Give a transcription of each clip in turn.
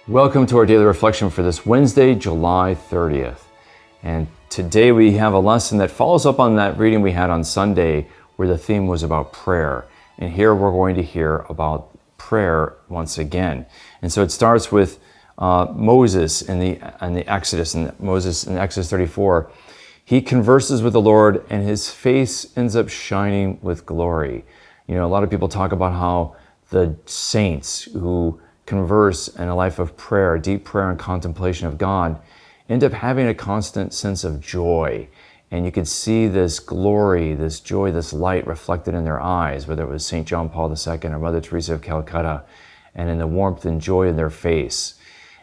Welcome to our daily reflection for this Wednesday, July 30th. And today we have a lesson that follows up on that reading we had on Sunday where the theme was about prayer. And here we're going to hear about prayer once again. And so it starts with Moses in the Exodus, and Moses in Exodus 34. He converses with the Lord and his face ends up shining with glory. You know, a lot of people talk about how the saints who converse in a life of prayer, deep prayer and contemplation of God, end up having a constant sense of joy. And you could see this glory, this joy, this light reflected in their eyes, whether it was St. John Paul II or Mother Teresa of Calcutta, and in the warmth and joy in their face.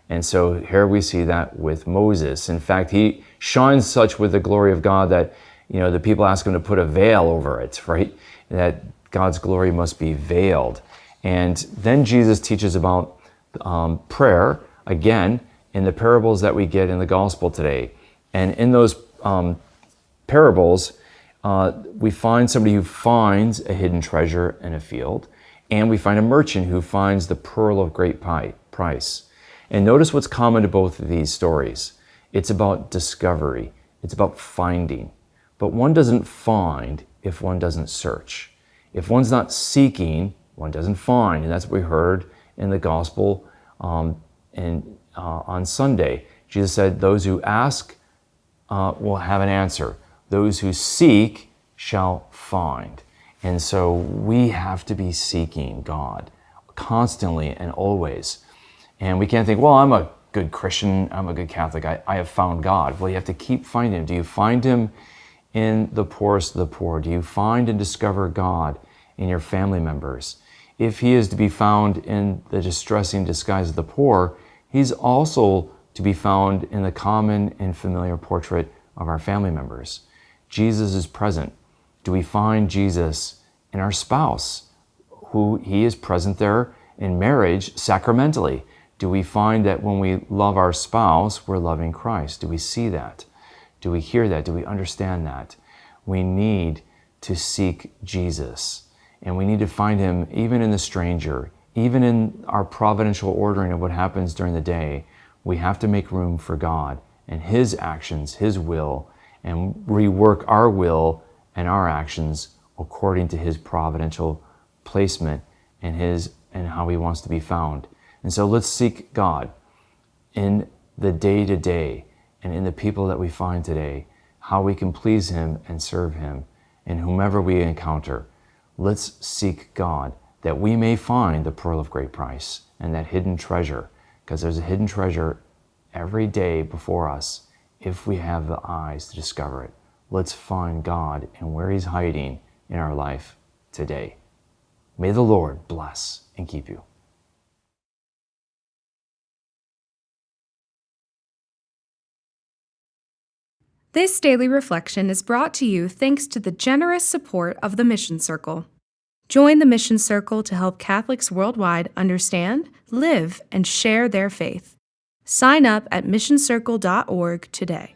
And so here we see that with Moses. In fact, he shines such with the glory of God that, you know, the people ask him to put a veil over it, right? That God's glory must be veiled. And then Jesus teaches about prayer, again, in the parables that we get in the gospel today. And in those parables, we find somebody who finds a hidden treasure in a field, and we find a merchant who finds the pearl of great price. And notice what's common to both of these stories. It's about discovery. It's about finding. But one doesn't find if one doesn't search. If one's not seeking, one doesn't find. And that's what we heard in the gospel on Sunday. Jesus said, those who ask will have an answer. Those who seek shall find. And so we have to be seeking God constantly and always. And we can't think, well, I'm a good Christian, I'm a good Catholic, I have found God. Well, you have to keep finding him. Do you find him in the poorest of the poor? Do you find and discover God in your family members? If he is to be found in the distressing disguise of the poor, he's also to be found in the common and familiar portrait of our family members. Jesus is present. Do we find Jesus in our spouse, who he is present there in marriage sacramentally? Do we find that when we love our spouse, we're loving Christ? Do we see that? Do we hear that? Do we understand that? We need to seek Jesus. And we need to find him even in the stranger, even in our providential ordering of what happens during the day. We have to make room for God and his actions, his will, and rework our will and our actions according to his providential placement and how he wants to be found. And so let's seek God in the day-to-day and in the people that we find today, how we can please him and serve him in whomever we encounter. Let's seek God that we may find the pearl of great price and that hidden treasure, because there's a hidden treasure every day before us if we have the eyes to discover it. Let's find God and where he's hiding in our life today. May the Lord bless and keep you. This daily reflection is brought to you thanks to the generous support of the Mission Circle. Join the Mission Circle to help Catholics worldwide understand, live, and share their faith. Sign up at missioncircle.org today.